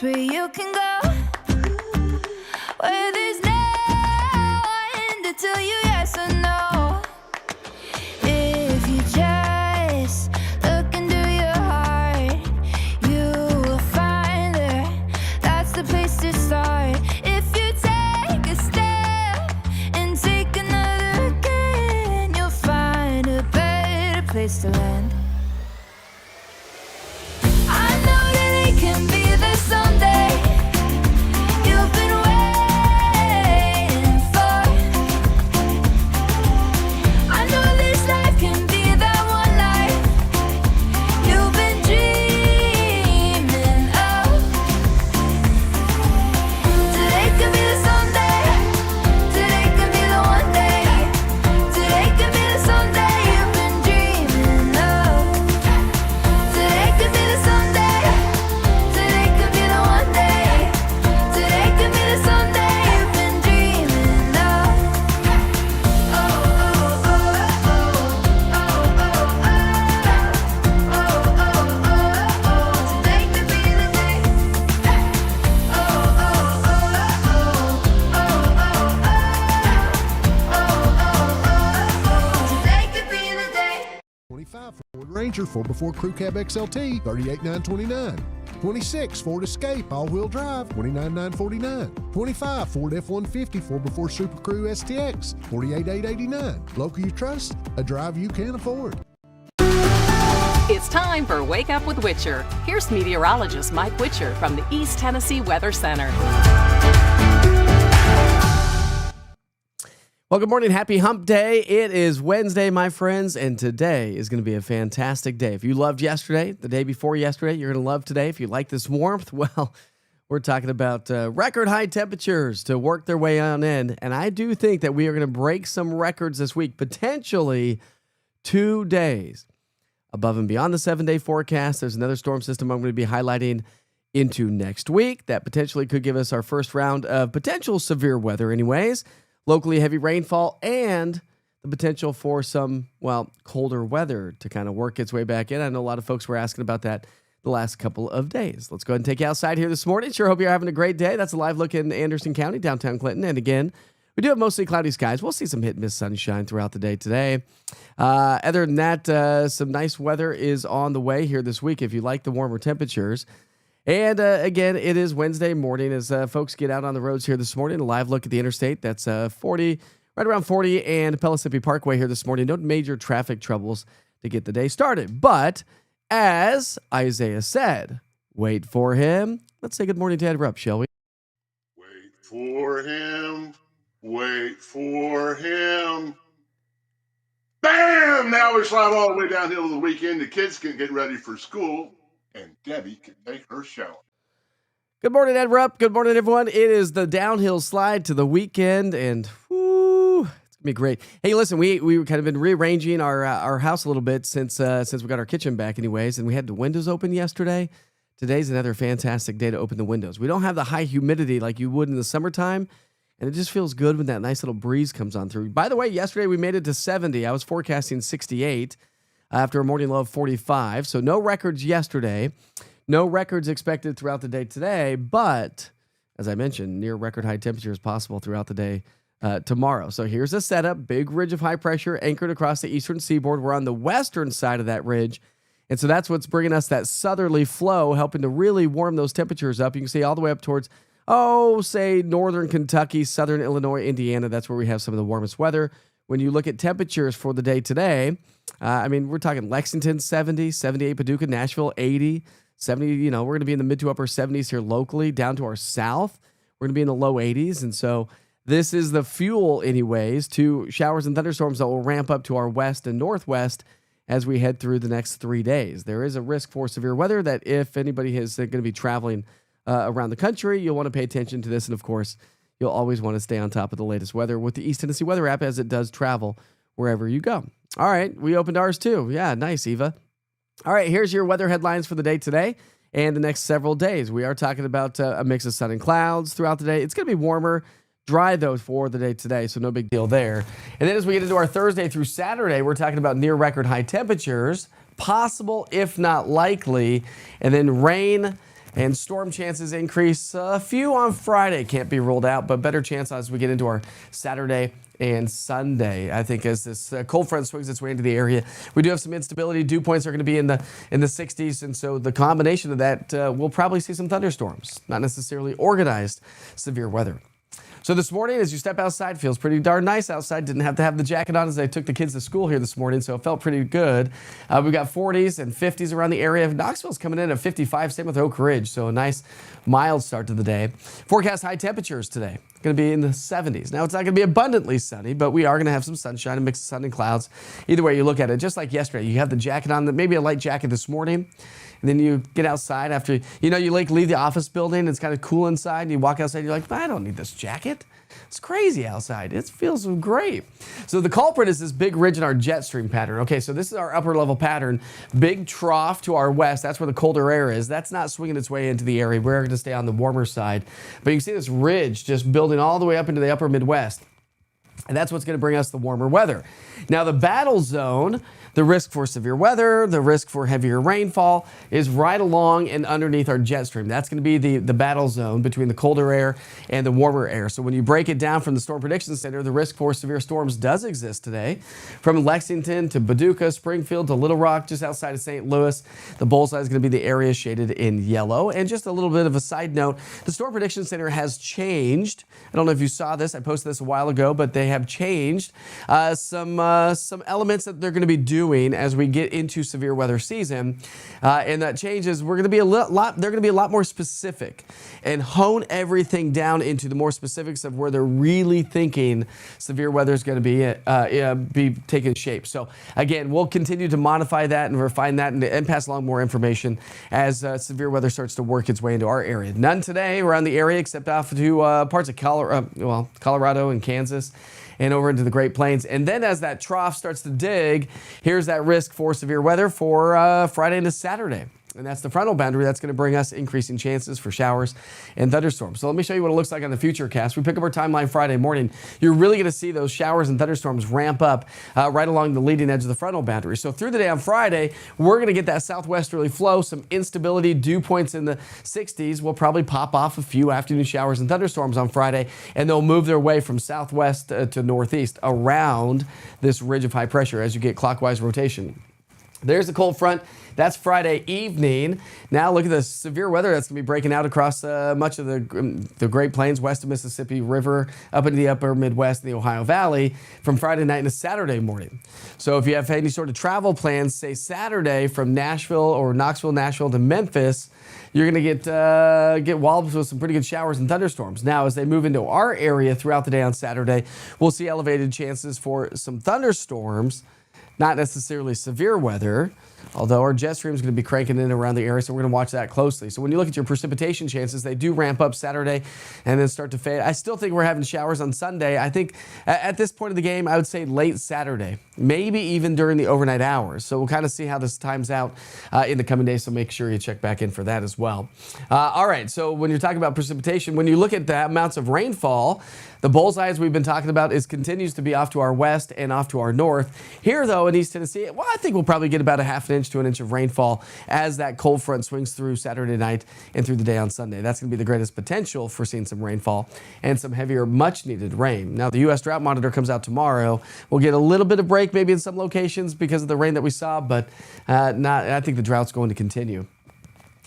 place where you can go, where there's no one to tell you yes or no. If you just look into your heart, you will find that's the place to start. If you take a step and take another again, you'll find a better place to land. I know that it can be the someday you've been waiting for. I know this life can be that one life you've been dreaming of. Today could be the someday, today could be the one day, today could be the someday you've been dreaming of. Today could be the someday, today could be the one day, today could be the someday you've been dreaming of. Oh, oh, oh, oh, oh, today could be the day. Oh, oh, today could be the day. 25 Ford Ranger 4x4 Crew Cab XLT, $38,929. 26 Ford Escape all-wheel drive, $29,949. 25 Ford F-150 4x4 Super Crew STX, $48,889. Local you trust, a drive you can afford. It's time for Wake Up with Witcher. Here's meteorologist Mike Witcher from the East Tennessee Weather Center. Well, good morning. Happy Hump Day. It is Wednesday, my friends, and today is going to be a fantastic day. If you loved yesterday, the day before yesterday, you're going to love today. If you like this warmth, well, we're talking about record high temperatures to work their way on in. And I do think that we are going to break some records this week, potentially 2 days above and beyond the 7-day forecast. There's another storm system I'm going to be highlighting into next week that potentially could give us our first round of potential severe weather anyways. Locally heavy rainfall and the potential for some, well, colder weather to kind of work its way back in. I know a lot of folks were asking about that the last couple of days. Let's go ahead and take you outside here this morning. Sure hope you're having a great day. That's a live look in Anderson County, downtown Clinton. And again, we do have mostly cloudy skies. We'll see some hit and miss sunshine throughout the day today. Other than that, some nice weather is on the way here this week if you like the warmer temperatures. And again, it is Wednesday morning as folks get out on the roads here this morning. A live look at the interstate. That's 40, right around 40 and Pellissippi Parkway here this morning. No major traffic troubles to get the day started. But as Isaiah said, wait for him. Let's say good morning to Ed Rupp, shall we? Wait for him. Wait for him. Bam! Now we slide all the way downhill to the weekend. The kids can get ready for school. And Debbie can take her shower. Good morning, Ed Rupp. Good morning, everyone. It is the downhill slide to the weekend, and whoo, it's gonna be great. Hey, listen, we kind of been rearranging our house a little bit since we got our kitchen back, anyways, and we had the windows open yesterday. Today's another fantastic day to open the windows. We don't have the high humidity like you would in the summertime, and it just feels good when that nice little breeze comes on through. By the way, yesterday we made it to 70. I was forecasting 68. After a morning low of 45. So no records yesterday. No records expected throughout the day today. But as I mentioned, near record high temperatures possible throughout the day tomorrow. So here's a setup. Big ridge of high pressure anchored across the eastern seaboard. We're on the western side of that ridge. And so that's what's bringing us that southerly flow, helping to really warm those temperatures up. You can see all the way up towards, say northern Kentucky, southern Illinois, Indiana. That's where we have some of the warmest weather. When you look at temperatures for the day today, we're talking Lexington 70, 78 Paducah, Nashville 80, 70. We're going to be in the mid to upper 70s here locally. Down to our south, we're going to be in the low 80s. And so this is the fuel, anyways, to showers and thunderstorms that will ramp up to our west and northwest as we head through the next 3 days. There is a risk for severe weather that if anybody is going to be traveling around the country, you'll want to pay attention to this. And of course, you'll always want to stay on top of the latest weather with the East Tennessee Weather app as it does travel wherever you go. All right, we opened ours too. Yeah, nice, Eva. All right, here's your weather headlines for the day today and the next several days. We are talking about a mix of sun and clouds throughout the day. It's going to be warmer, dry though for the day today, so no big deal there. And then as we get into our Thursday through Saturday, we're talking about near record high temperatures, possible if not likely, and then rain And storm chances increase a few on Friday. Can't be ruled out, but better chance as we get into our Saturday and Sunday. I think as this cold front swings its way into the area, we do have some instability. Dew points are going to be in the 60s, and so the combination of that, we'll probably see some thunderstorms, not necessarily organized severe weather. So this morning, as you step outside, feels pretty darn nice outside. Didn't have to have the jacket on as I took the kids to school here this morning, so it felt pretty good. We've got 40s and 50s around the area. Knoxville's coming in at 55, same with Oak Ridge, so a nice mild start to the day. Forecast high temperatures today. Going to be in the 70s. Now, it's not going to be abundantly sunny, but we are going to have some sunshine, a mix of sun and clouds. Either way you look at it, just like yesterday, you have the jacket on, maybe a light jacket this morning, and then you get outside after, you leave the office building, it's kind of cool inside, and you walk outside, you're like, I don't need this jacket. It's crazy outside. It feels great. So the culprit is this big ridge in our jet stream pattern. Okay, so this is our upper level pattern. Big trough to our west. That's where the colder air is. That's not swinging its way into the area. We're going to stay on the warmer side. But you can see this ridge just building all the way up into the upper Midwest. And that's what's going to bring us the warmer weather. Now, the battle zone, the risk for severe weather, the risk for heavier rainfall is right along and underneath our jet stream. That's going to be the battle zone between the colder air and the warmer air. So when you break it down from the Storm Prediction Center, the risk for severe storms does exist today. From Lexington to Paducah, Springfield to Little Rock, just outside of St. Louis, the bullseye is going to be the area shaded in yellow. And just a little bit of a side note, the Storm Prediction Center has changed. I don't know if you saw this. I posted this a while ago, but they have changed some elements that they're going to be doing as we get into severe weather season. And that changes, we're going to be they're going to be a lot more specific and hone everything down into the more specifics of where they're really thinking severe weather is going to be taking shape. So again, we'll continue to modify that and refine that and pass along more information as severe weather starts to work its way into our area. None today around the area except off to parts of Colorado and Kansas and over into the Great Plains. And then as that trough starts to dig, here's that risk for severe weather for Friday into Saturday. And that's the frontal boundary that's going to bring us increasing chances for showers and thunderstorms. So let me show you what it looks like on the Futurecast. We pick up our timeline Friday morning. You're really going to see those showers and thunderstorms ramp up right along the leading edge of the frontal boundary. So through the day on Friday, we're going to get that southwesterly flow, some instability, dew points in the 60s. We'll probably pop off a few afternoon showers and thunderstorms on Friday, and they'll move their way from southwest to northeast around this ridge of high pressure as you get clockwise rotation. There's the cold front. That's Friday evening. Now look at the severe weather that's going to be breaking out across much of the Great Plains, west of Mississippi River, up into the upper Midwest and the Ohio Valley from Friday night into Saturday morning. So if you have any sort of travel plans, say Saturday from Nashville or Knoxville, Nashville to Memphis, you're going to get walloped with some pretty good showers and thunderstorms. Now, as they move into our area throughout the day on Saturday, we'll see elevated chances for some thunderstorms. Not necessarily severe weather, although our jet stream is going to be cranking in around the area, so we're going to watch that closely. So when you look at your precipitation chances, they do ramp up Saturday and then start to fade. I still think we're having showers on Sunday. I think at this point of the game, I would say late Saturday, maybe even during the overnight hours. So we'll kind of see how this times out in the coming days, so make sure you check back in for that as well. All right, so when you're talking about precipitation, when you look at the amounts of rainfall, the bullseye, as we've been talking about, continues to be off to our west and off to our north. Here, though, in East Tennessee, well, I think we'll probably get about a half an inch to an inch of rainfall as that cold front swings through Saturday night and through the day on Sunday. That's going to be the greatest potential for seeing some rainfall and some heavier, much-needed rain. Now, the U.S. Drought Monitor comes out tomorrow. We'll get a little bit of break maybe in some locations because of the rain that we saw, but I think the drought's going to continue.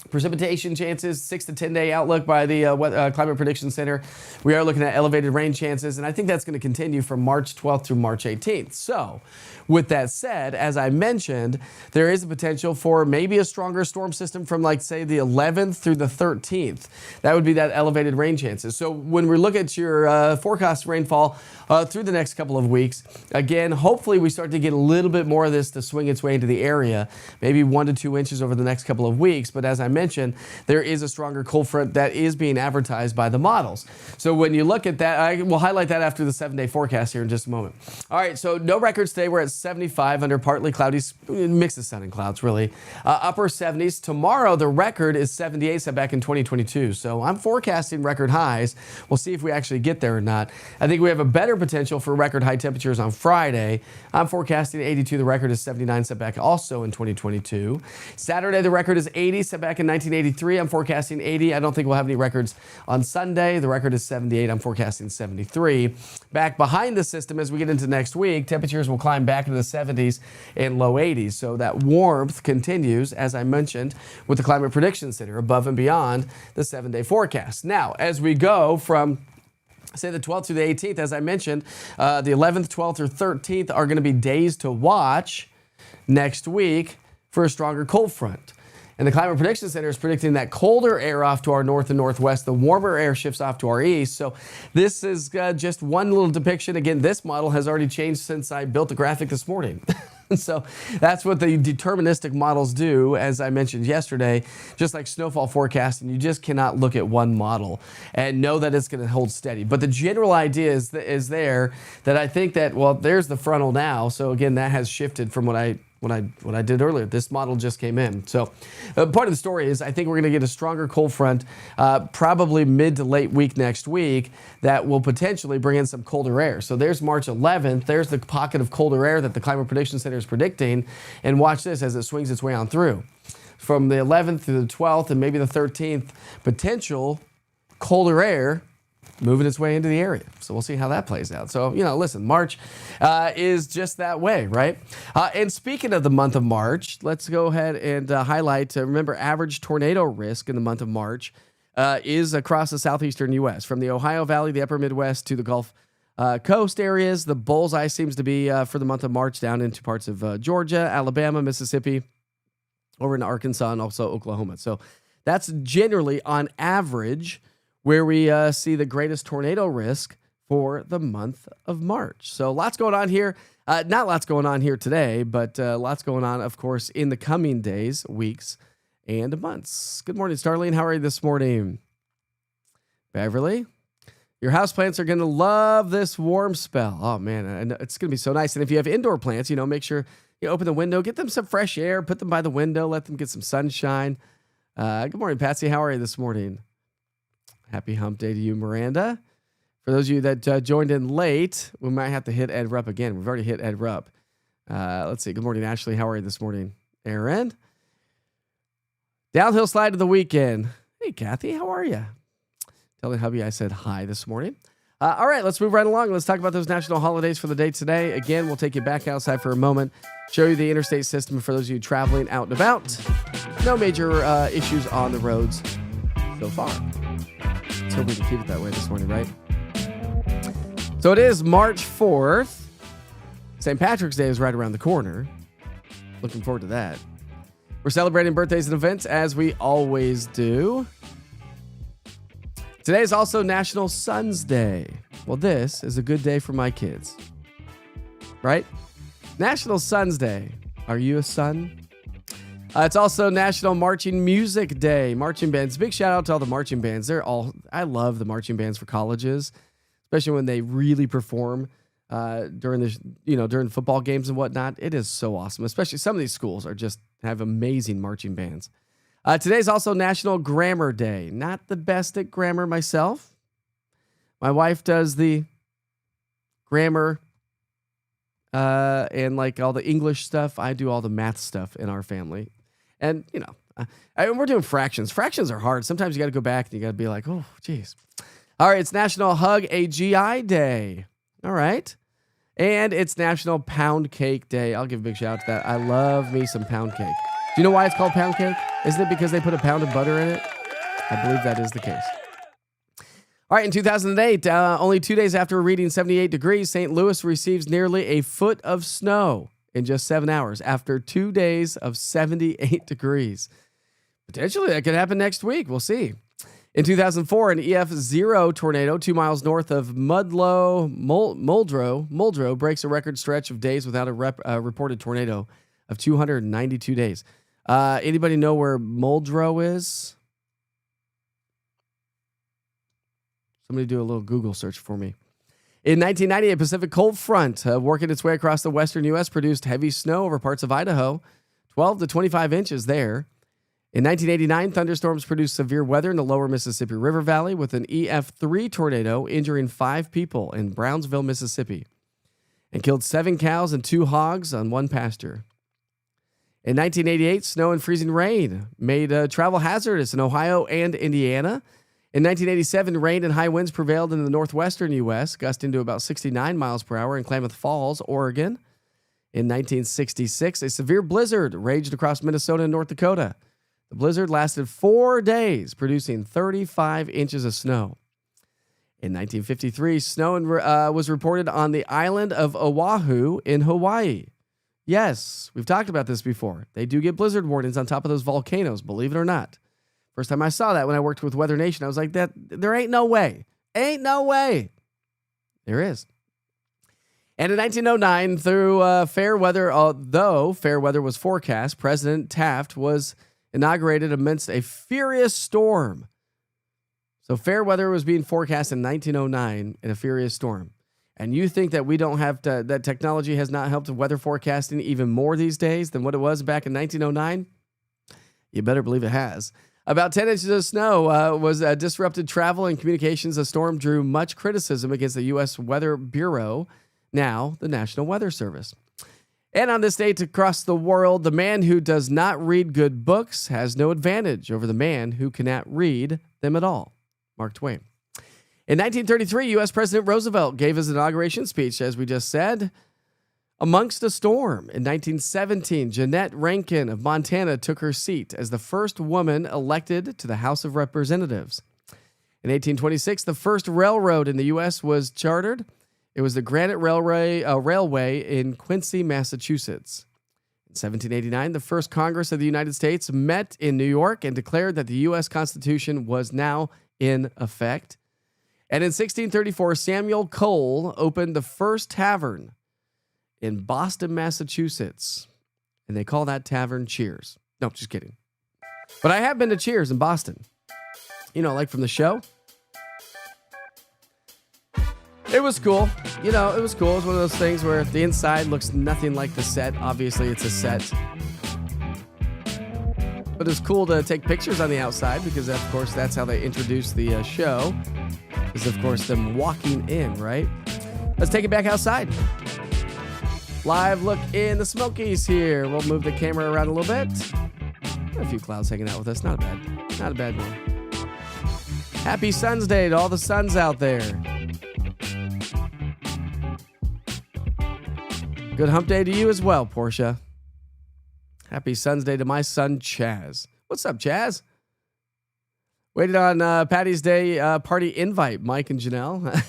Precipitation chances, 6 to 10 day outlook by the Climate Prediction Center. We are looking at elevated rain chances, and I think that's going to continue from March 12th through March 18th. So, with that said, as I mentioned, there is a potential for maybe a stronger storm system from, like, say, the 11th through the 13th. That would be that elevated rain chances. So, when we look at your forecast rainfall through the next couple of weeks, again, hopefully we start to get a little bit more of this to swing its way into the area, maybe 1 to 2 inches over the next couple of weeks. But as I mentioned, there is a stronger cold front that is being advertised by the models. So when you look at that, I will highlight that after the 7-day forecast here in just a moment. All right, so no records today. We're at 75 under partly cloudy, mix of sun and clouds, really. Upper 70s. Tomorrow, the record is 78 set back in 2022. So I'm forecasting record highs. We'll see if we actually get there or not. I think we have a better potential for record high temperatures on Friday. I'm forecasting 82. The record is 79 set back also in 2022. Saturday, the record is 80 set back in in 1983. I'm forecasting 80. I don't think we'll have any records on Sunday. The record is 78. I'm forecasting 73. Back behind the system as we get into next week, temperatures will climb back into the 70s and low 80s. So that warmth continues, as I mentioned, with the Climate Prediction Center above and beyond the 7-day forecast. Now, as we go from say the 12th through the 18th, as I mentioned, the 11th, 12th, or 13th are going to be days to watch next week for a stronger cold front. And the Climate Prediction Center is predicting that colder air off to our north and northwest, the warmer air shifts off to our east. So this is just one little depiction. Again, this model has already changed since I built the graphic this morning. So that's what the deterministic models do, as I mentioned yesterday. Just like snowfall forecasting, you just cannot look at one model and know that it's going to hold steady. But the general idea is there that I think that, well, there's the frontal now. So again, that has shifted from what I did earlier. This model just came in. So part of the story is I think we're going to get a stronger cold front probably mid to late week next week that will potentially bring in some colder air. So there's March 11th. There's the pocket of colder air that the Climate Prediction Center is predicting. And watch this as it swings its way on through. From the 11th to the 12th and maybe the 13th, potential colder air moving its way into the area. So we'll see how that plays out. So, listen, March is just that way, right? And speaking of the month of March, let's go ahead and highlight, remember, average tornado risk in the month of March is across the southeastern U.S. From the Ohio Valley, the upper Midwest, to the Gulf Coast areas. The bullseye seems to be for the month of March down into parts of Georgia, Alabama, Mississippi, over in Arkansas, and also Oklahoma. So that's generally, on average, where we see the greatest tornado risk for the month of March. So lots going on here. Not lots going on here today, but lots going on, of course, in the coming days, weeks, and months. Good morning, Starlene. How are you this morning? Beverly? Your houseplants are going to love this warm spell. Oh, man, it's going to be so nice. And if you have indoor plants, make sure you open the window, get them some fresh air, put them by the window, let them get some sunshine. Good morning, Patsy. How are you this morning? Happy hump day to you, Miranda. For those of you that joined in late, we might have to hit Ed Rupp again. We've already hit Ed Rupp. Let's see. Good morning, Ashley. How are you this morning? Aaron. Downhill slide of the weekend. Hey, Kathy. How are you? Tell the hubby I said hi this morning. All right, let's move right along. Let's talk about those national holidays for the day today. Again, we'll take you back outside for a moment, show you the interstate system for those of you traveling out and about. No major issues on the roads so far. Let's hope we can keep it that way this morning, right? So it is March 4th. St. Patrick's Day is right around the corner. Looking forward to that. We're celebrating birthdays and events as we always do. Today is also National Sons Day. Well, this is a good day for my kids. Right? National Sons Day. Are you a son? It's also National Marching Music Day. Marching bands. Big shout out to all the marching bands. I love the marching bands for colleges, especially when they really perform during football games and whatnot. It is so awesome. Especially some of these schools have amazing marching bands. Today's also National Grammar Day. Not the best at grammar myself. My wife does the grammar and like all the English stuff. I do all the math stuff in our family. And, we're doing fractions. Fractions are hard. Sometimes you got to go back and you got to be like, oh, geez. All right, it's National Hug a GI Day. All right. And it's National Pound Cake Day. I'll give a big shout out to that. I love me some pound cake. Do you know why it's called pound cake? Isn't it because they put a pound of butter in it? I believe that is the case. All right, in 2008, only 2 days after reading 78 degrees, St. Louis receives nearly a foot of snow in just 7 hours after 2 days of 78 degrees. Potentially, that could happen next week. We'll see. In 2004, an EF0 tornado 2 miles north of Muldrow breaks a record stretch of days without a reported tornado of 292 days. Anybody know where Muldrow is? Somebody do a little Google search for me. In 1990, a Pacific cold front working its way across the western U.S. produced heavy snow over parts of Idaho, 12 to 25 inches there. In 1989, thunderstorms produced severe weather in the lower Mississippi River Valley with an EF3 tornado injuring 5 people in Brownsville, Mississippi, and killed 7 cows and 2 hogs on one pasture. In 1988, snow and freezing rain made travel hazardous in Ohio and Indiana. In 1987, rain and high winds prevailed in the northwestern U.S., gusting to about 69 miles per hour in Klamath Falls, Oregon. In 1966, a severe blizzard raged across Minnesota and North Dakota. The blizzard lasted 4 days, producing 35 inches of snow. In 1953, snow was reported on the island of Oahu in Hawaii. Yes, we've talked about this before. They do get blizzard warnings on top of those volcanoes, believe it or not. First time I saw that when I worked with Weather Nation, I was like, there ain't no way. Ain't no way. There is. And in 1909, through fair weather, although fair weather was forecast, President Taft was inaugurated amidst a furious storm. So fair weather was being forecast in 1909 in a furious storm. And you think that we don't have that technology has not helped weather forecasting even more these days than what it was back in 1909? You better believe it has. About 10 inches of snow was disrupted travel and communications. The storm drew much criticism against the U.S. Weather Bureau, now the National Weather Service. And on this day across the world, the man who does not read good books has no advantage over the man who cannot read them at all. Mark Twain. In 1933, U.S. President Roosevelt gave his inauguration speech, as we just said, amongst a storm. In 1917, Jeanette Rankin of Montana took her seat as the first woman elected to the House of Representatives. In 1826, the first railroad in the U.S. was chartered. It was the Granite Railway in Quincy, Massachusetts. In 1789, the first Congress of the United States met in New York and declared that the U.S. Constitution was now in effect. And in 1634, Samuel Cole opened the first tavern in Boston, Massachusetts. And they call that tavern Cheers. No, just kidding. But I have been to Cheers in Boston. You know, like from the show. It was cool. You know, it was cool. It was one of those things where the inside looks nothing like the set. Obviously, it's a set. But it's cool to take pictures on the outside because, of course, that's how they introduce the show. Is, of course, them walking in, right? Let's take it back outside. Live look in the Smokies here. We'll move the camera around a little bit. A few clouds hanging out with us. Not a bad one. Happy Sun's Day to all the suns out there. Good hump day to you as well, Portia. Happy Sun's Day to my son, Chaz. What's up, Chaz? Waited on Patty's Day party invite, Mike and Janelle.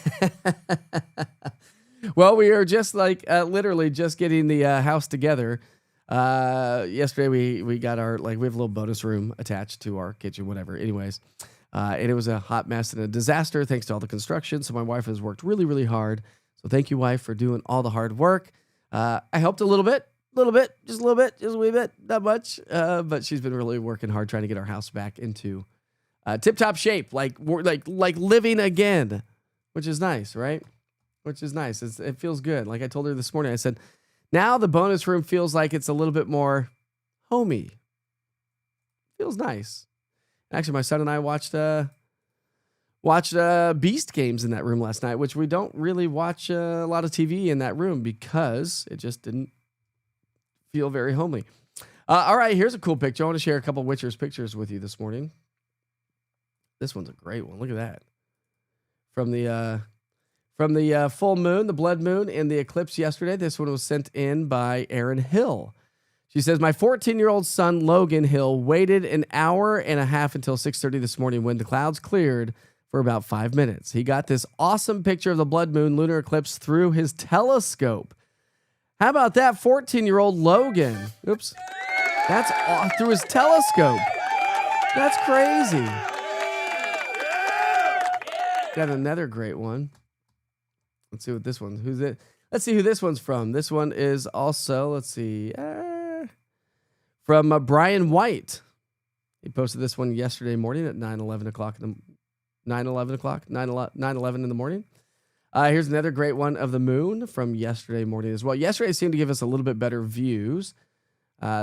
Well, we are just literally just getting the house together. Yesterday we got we have a little bonus room attached to our kitchen, whatever. Anyways, and it was a hot mess and a disaster thanks to all the construction. So my wife has worked really, really hard. So thank you, wife, for doing all the hard work. I helped a little bit, just a wee bit, not much. But she's been really working hard trying to get our house back into tip-top shape, like living again, which is nice, right? Which is nice. It feels good. Like I told her this morning, I said, now the bonus room feels like it's a little bit more homey. Feels nice. Actually, my son and I watched Beast games in that room last night, which we don't really watch a lot of TV in that room because it just didn't feel very homely. All right, here's a cool picture. I want to share a couple of Witcher's pictures with you this morning. This one's a great one. Look at that. From the full moon, the blood moon, and the eclipse yesterday. This one was sent in by Erin Hill. She says, my 14-year-old son, Logan Hill, waited an hour and a half until 6:30 this morning when the clouds cleared for about 5 minutes. He got this awesome picture of the blood moon lunar eclipse through his telescope. How about that 14-year-old Logan? Oops. That's through his telescope. That's crazy. Got another great one. Let's see what this one. Who's it? Let's see who this one's from. This one is also, let's see, from Brian White. He posted this one yesterday morning at 9:11 in the morning. Here's another great one of the moon from yesterday morning as well. Yesterday seemed to give us a little bit better views.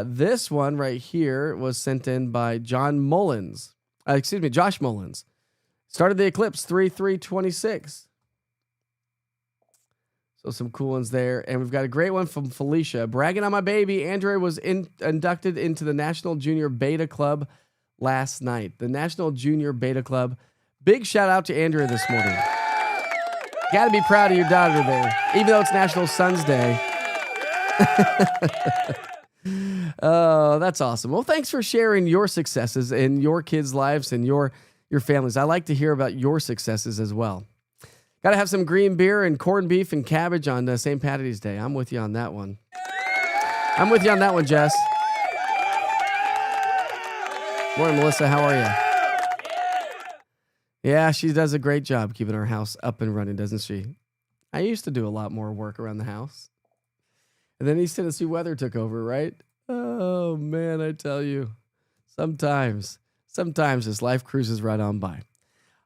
This one right here was sent in by Josh Mullins. Started the eclipse 3/3/26. So some cool ones there. And we've got a great one from Felicia. Bragging on my baby, Andrea was inducted into the National Junior Beta Club last night. The National Junior Beta Club. Big shout out to Andrea this morning. Got to be proud of your daughter there, even though it's National Sons Day. Oh, that's awesome. Well, thanks for sharing your successes in your kids' lives and your families. I like to hear about your successes as well. Got to have some green beer and corned beef and cabbage on St. Patty's Day. I'm with you on that one. I'm with you on that one, Jess. Morning, Melissa. How are you? Yeah, she does a great job keeping our house up and running, doesn't she? I used to do a lot more work around the house. And then East Tennessee weather took over, right? Oh, man, I tell you. Sometimes this life cruises right on by.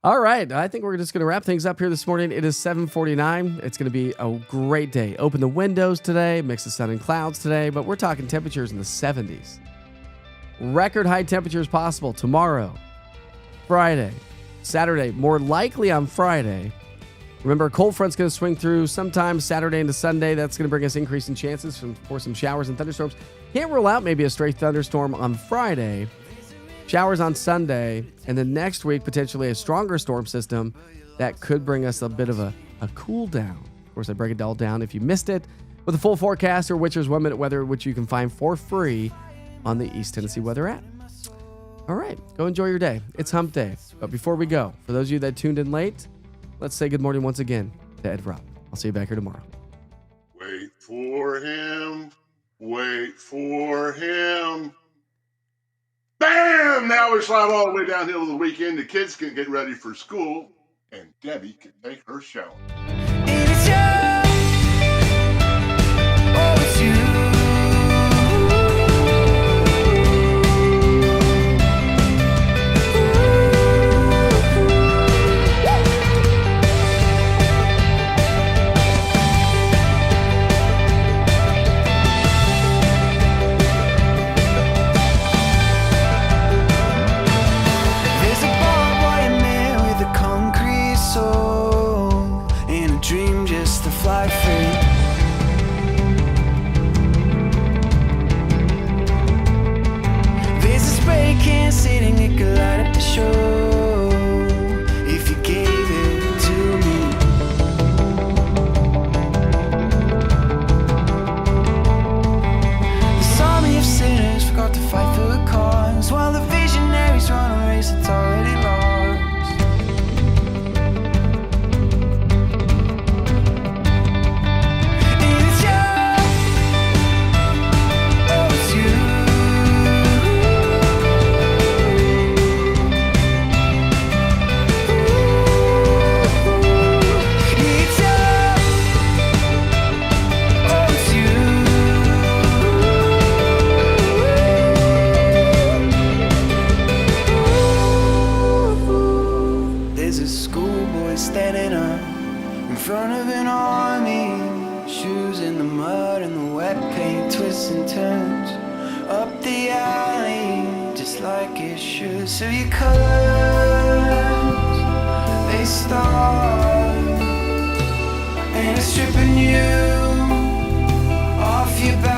All right, I think we're just going to wrap things up here this morning. It is 7:49. It's going to be a great day. Open the windows today, mix of sun and clouds today, but we're talking temperatures in the 70s. Record high temperatures possible tomorrow, Friday, Saturday, more likely on Friday. Remember, a cold front's going to swing through sometime Saturday into Sunday. That's going to bring us increasing chances for some showers and thunderstorms. Can't rule out maybe a stray thunderstorm on Friday. Showers on Sunday, and then next week, potentially a stronger storm system that could bring us a bit of a cool down. Of course, I break it all down if you missed it with a full forecast or Witcher's 1 Minute Weather, which you can find for free on the East Tennessee Weather app. All right, go enjoy your day. It's Hump Day. But before we go, for those of you that tuned in late, let's say good morning once again to Ed Rob. I'll see you back here tomorrow. Wait for him. Wait for him. Bam! Now we slide all the way downhill to the weekend. The kids can get ready for school, and Debbie can take her shower. It's you. Oh, it's you. There's a barbed wire man with a concrete soul and a dream just to fly free. There's a spray can sitting, it could light up the show if you gave it to me. This army of sinners forgot to fight for the cause, while the visionaries run a race that's already lost. And it's you. Oh, it's you. It's you. Oh, it's you. There's a schoolboy standing up in front of an army, shoes in the mud and the wet paint, twists and turns up the alley, just like it should. So your colors, they start, and it's stripping you off your back.